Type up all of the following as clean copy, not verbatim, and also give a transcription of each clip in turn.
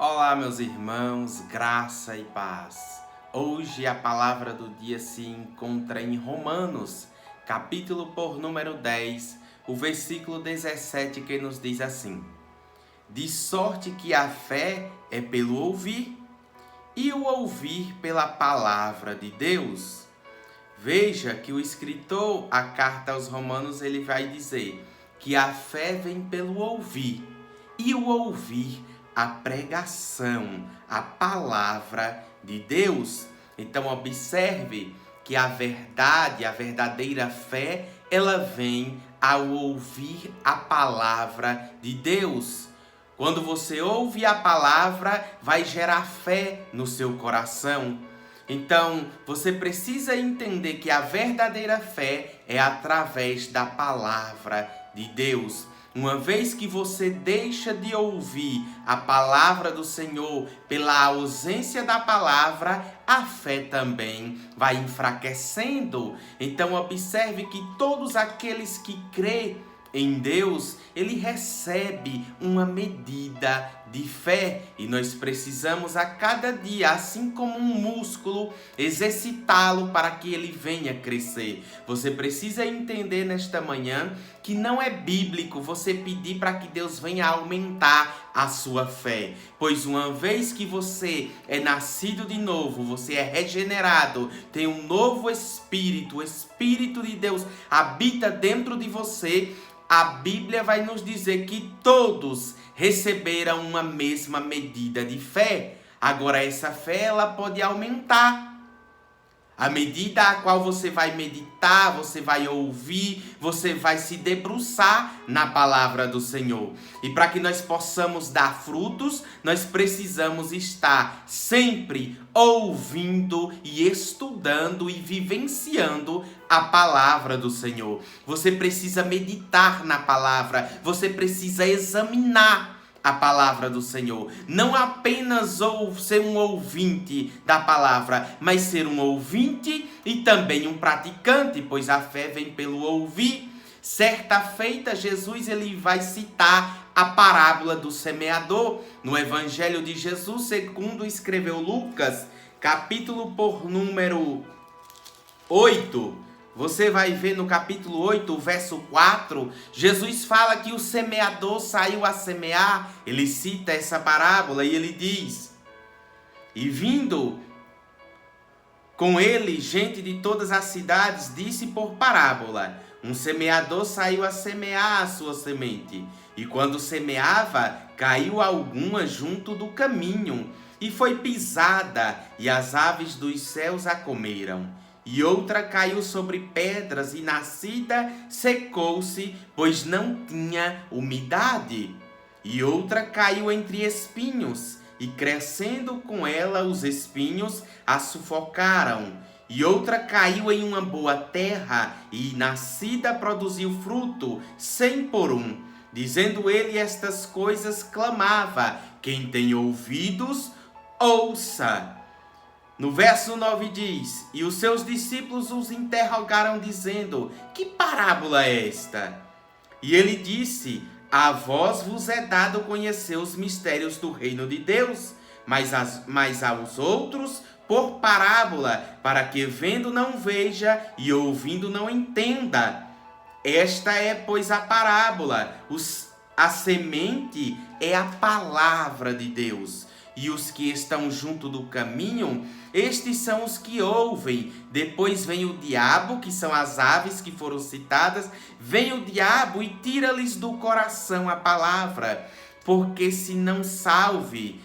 Olá, meus irmãos, graça e paz. Hoje a palavra do dia se encontra em Romanos, capítulo por número 10, o versículo 17, que nos diz assim: De sorte que a fé é pelo ouvir, e o ouvir pela palavra de Deus. Veja que o escritor, a carta aos Romanos, ele vai dizer que a fé vem pelo ouvir, e o ouvir a pregação, a palavra de Deus. Então observe que a verdade, a verdadeira fé, ela vem ao ouvir a palavra de Deus. Quando você ouve a palavra, vai gerar fé no seu coração. Então, você precisa entender que a verdadeira fé é através da palavra de Deus. Uma vez que você deixa de ouvir a palavra do Senhor pela ausência da palavra, a fé também vai enfraquecendo. Então, observe que todos aqueles que crêem em Deus, ele recebe uma medida de fé e nós precisamos a cada dia, assim como um músculo, exercitá-lo para que ele venha crescer. Você precisa entender nesta manhã que não é bíblico você pedir para que Deus venha aumentar a sua fé, pois uma vez que você é nascido de novo, você é regenerado, tem um novo espírito, o Espírito de Deus habita dentro de você. A Bíblia vai nos dizer que todos receberam uma mesma medida de fé. Agora essa fé ela pode aumentar. À medida a qual você vai meditar, você vai ouvir, você vai se debruçar na palavra do Senhor. E para que nós possamos dar frutos, nós precisamos estar sempre ouvindo e estudando e vivenciando a palavra do Senhor. Você precisa meditar na palavra, você precisa examinar a palavra do Senhor. Não apenas ser um ouvinte da palavra, mas ser um ouvinte e também um praticante, pois a fé vem pelo ouvir. Certa feita, Jesus ele vai citar a parábola do semeador no Evangelho de Jesus, segundo escreveu Lucas, capítulo por número 8. Você vai ver no capítulo 8, o verso 4, Jesus fala que o semeador saiu a semear. Ele cita essa parábola e ele diz: E vindo com ele gente de todas as cidades, disse por parábola: Um semeador saiu a semear a sua semente. E quando semeava, caiu alguma junto do caminho, e foi pisada, e as aves dos céus a comeram. E outra caiu sobre pedras, e nascida secou-se, pois não tinha umidade. E outra caiu entre espinhos, e crescendo com ela os espinhos a sufocaram. E outra caiu em uma boa terra, e nascida produziu fruto, 100 por um. Dizendo ele estas coisas, clamava: Quem tem ouvidos, ouça. No verso 9 diz: E os seus discípulos os interrogaram, dizendo: Que parábola é esta? E ele disse: A vós vos é dado conhecer os mistérios do reino de Deus, mas aos outros por parábola, para que vendo não veja e ouvindo não entenda. Esta é, pois, a parábola. A semente é a palavra de Deus. E os que estão junto do caminho, estes são os que ouvem. Depois vem o diabo, que são as aves que foram citadas. Vem o diabo e tira-lhes do coração a palavra, para que se não salve,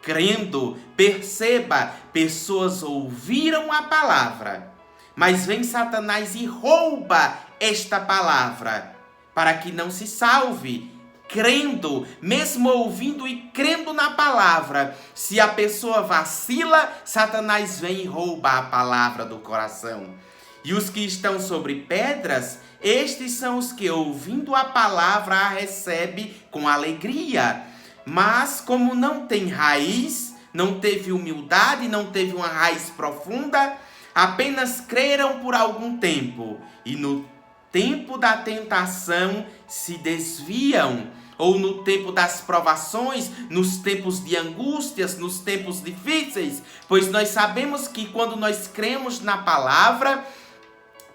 crendo. Perceba, pessoas ouviram a palavra, mas vem Satanás e rouba esta palavra, para que não se salve. Crendo, mesmo ouvindo e crendo na palavra, se a pessoa vacila, Satanás vem e rouba a palavra do coração. E os que estão sobre pedras, estes são os que, ouvindo a palavra, a recebem com alegria. Mas como não tem raiz, não teve humildade, não teve uma raiz profunda, apenas creram por algum tempo, e no tempo da tentação se desviam. ou no tempo das provações, nos tempos de angústias, nos tempos difíceis, pois nós sabemos que quando nós cremos na palavra,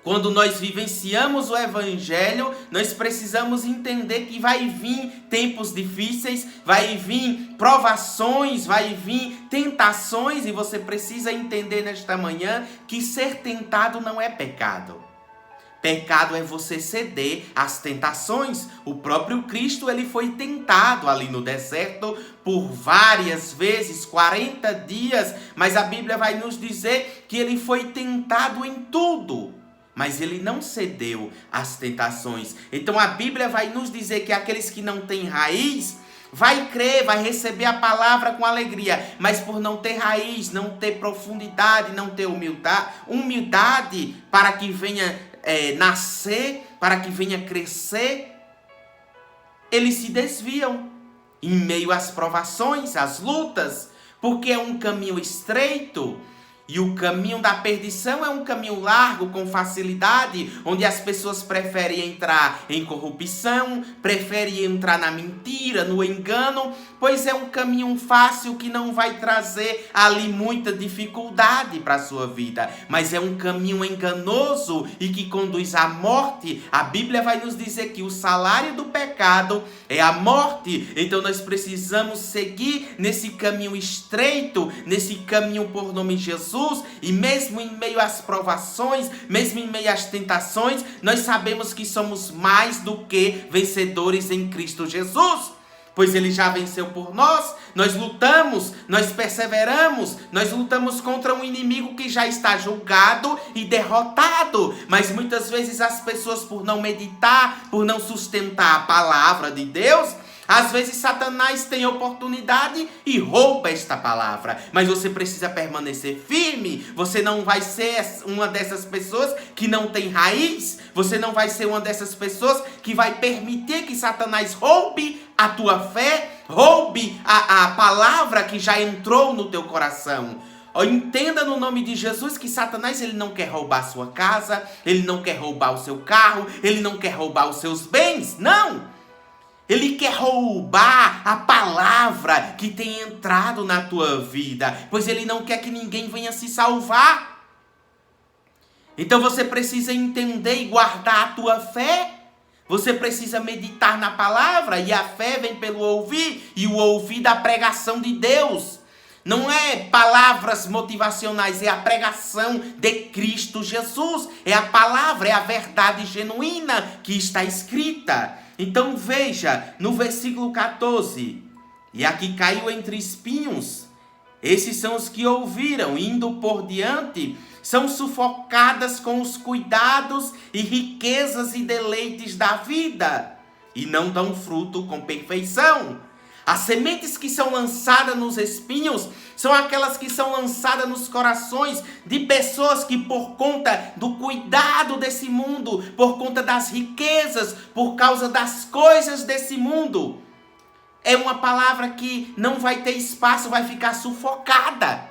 quando nós vivenciamos o Evangelho, nós precisamos entender que vai vir tempos difíceis, vai vir provações, vai vir tentações, e você precisa entender nesta manhã que ser tentado não é pecado. Pecado é você ceder às tentações. O próprio Cristo, ele foi tentado ali no deserto por várias vezes, 40 dias, mas a Bíblia vai nos dizer que ele foi tentado em tudo, mas ele não cedeu às tentações. Então a Bíblia vai nos dizer que aqueles que não têm raiz, vai crer, vai receber a palavra com alegria, mas por não ter raiz, não ter profundidade, não ter humildade para que venha nascer, para que venha crescer, eles se desviam em meio às provações, às lutas, porque é um caminho estreito. E o caminho da perdição é um caminho largo, com facilidade, onde as pessoas preferem entrar em corrupção, preferem entrar na mentira, no engano, pois é um caminho fácil que não vai trazer ali muita dificuldade para a sua vida, mas é um caminho enganoso e que conduz à morte. A Bíblia vai nos dizer que o salário do pecado é a morte, então nós precisamos seguir nesse caminho estreito, nesse caminho por nome de Jesus. E mesmo em meio às provações, mesmo em meio às tentações, nós sabemos que somos mais do que vencedores em Cristo Jesus, pois ele já venceu por nós. Nós lutamos, nós perseveramos, nós lutamos contra um inimigo que já está julgado e derrotado, mas muitas vezes as pessoas, por não meditar, por não sustentar a palavra de Deus, às vezes Satanás tem oportunidade e rouba esta palavra, mas você precisa permanecer firme. Você não vai ser uma dessas pessoas que não tem raiz, você não vai ser uma dessas pessoas que vai permitir que Satanás roube a tua fé, roube a palavra que já entrou no teu coração. Entenda no nome de Jesus que Satanás, ele não quer roubar a sua casa, ele não quer roubar o seu carro, ele não quer roubar os seus bens, não! Ele quer roubar a palavra que tem entrado na tua vida, pois ele não quer que ninguém venha se salvar. Então você precisa entender e guardar a tua fé. Você precisa meditar na palavra, e a fé vem pelo ouvir, e o ouvir da pregação de Deus. Não é palavras motivacionais, é a pregação de Cristo Jesus. É a palavra, é a verdade genuína que está escrita. Então veja, no versículo 14, e aqui caiu entre espinhos, esses são os que ouviram, indo por diante, são sufocadas com os cuidados e riquezas e deleites da vida, e não dão fruto com perfeição. As sementes que são lançadas nos espinhos são aquelas que são lançadas nos corações de pessoas que, por conta do cuidado desse mundo, por conta das riquezas, por causa das coisas desse mundo, é uma palavra que não vai ter espaço, vai ficar sufocada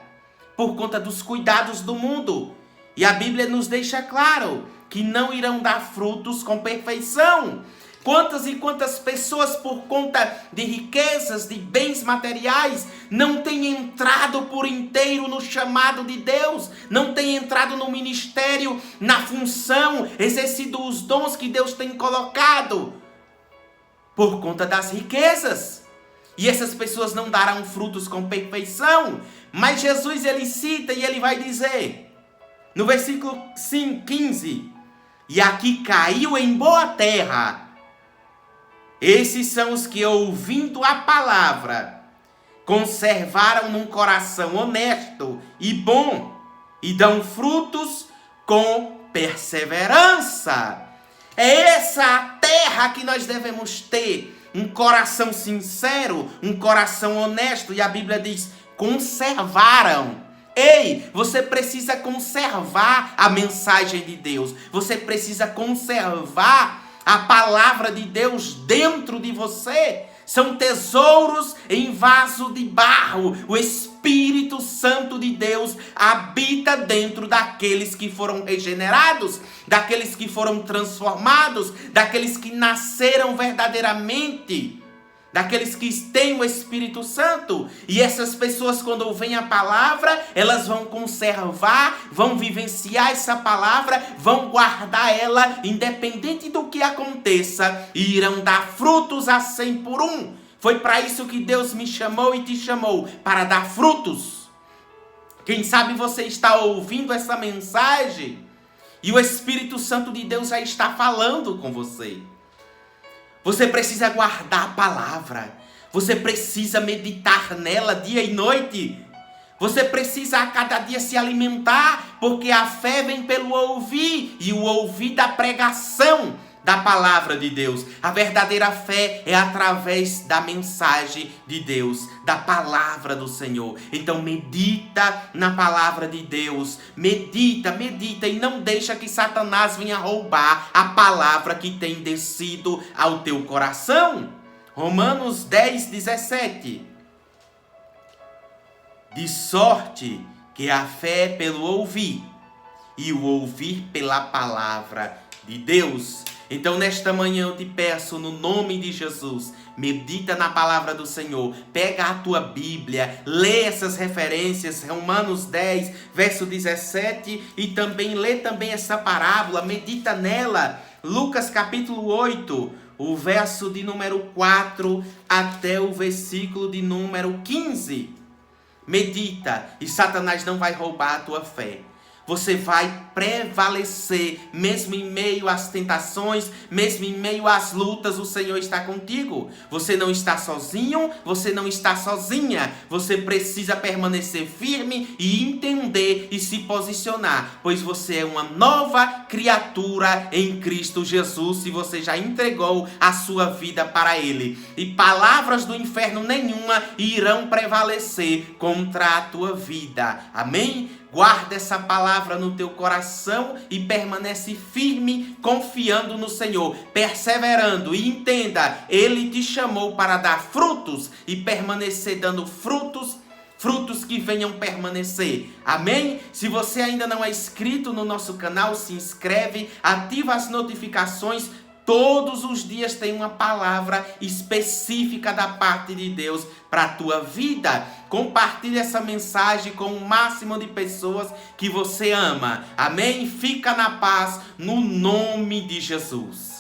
por conta dos cuidados do mundo. E a Bíblia nos deixa claro que não irão dar frutos com perfeição. Quantas e quantas pessoas, por conta de riquezas, de bens materiais, não têm entrado por inteiro no chamado de Deus, não têm entrado no ministério, na função, exercido os dons que Deus tem colocado, por conta das riquezas. E essas pessoas não darão frutos com perfeição. Mas Jesus, ele cita e ele vai dizer, no versículo 15, e aqui caiu em boa terra. Esses são os que, ouvindo a palavra, conservaram num coração honesto e bom, e dão frutos com perseverança. É essa a terra que nós devemos ter, um coração sincero, um coração honesto, e a Bíblia diz, conservaram. Ei, você precisa conservar a mensagem de Deus, você precisa conservar a palavra de Deus dentro de você. São tesouros em vaso de barro. O Espírito Santo de Deus habita dentro daqueles que foram regenerados, daqueles que foram transformados, daqueles que nasceram verdadeiramente. daqueles que têm o Espírito Santo. E essas pessoas, quando ouvem a palavra, elas vão conservar, vão vivenciar essa palavra, vão guardar ela, independente do que aconteça, e irão dar frutos a 100 por um. Foi para isso que Deus me chamou e te chamou, para dar frutos. Quem sabe você está ouvindo essa mensagem e o Espírito Santo de Deus já está falando com você. Você precisa guardar a palavra. Você precisa meditar nela dia e noite. Você precisa a cada dia se alimentar, porque a fé vem pelo ouvir, e o ouvir da pregação da palavra de Deus. A verdadeira fé é através da mensagem de Deus, da palavra do Senhor. Então medita na palavra de Deus. Medita e não deixa que Satanás venha roubar a palavra que tem descido ao teu coração. Romanos 10, 17. De sorte que a fé é pelo ouvir, e o ouvir pela palavra de Deus. Então, nesta manhã eu te peço, no nome de Jesus, medita na palavra do Senhor, pega a tua Bíblia, lê essas referências, Romanos 10, verso 17, e também lê também essa parábola, medita nela, Lucas capítulo 8, o verso de número 4 até o versículo de número 15. Medita, e Satanás não vai roubar a tua fé. Você vai prevalecer, mesmo em meio às tentações, mesmo em meio às lutas, o Senhor está contigo. Você não está sozinho, você não está sozinha. Você precisa permanecer firme e entender e se posicionar, pois você é uma nova criatura em Cristo Jesus, se você já entregou a sua vida para Ele. E palavras do inferno nenhuma irão prevalecer contra a tua vida. Amém? Guarda essa palavra no teu coração e permanece firme, confiando no Senhor, perseverando. E entenda, Ele te chamou para dar frutos e permanecer dando frutos que venham permanecer. Amém? Se você ainda não é inscrito no nosso canal, se inscreve, ativa as notificações. Todos os dias tem uma palavra específica da parte de Deus para a tua vida. Compartilhe essa mensagem com o máximo de pessoas que você ama. Amém? Fica na paz no nome de Jesus.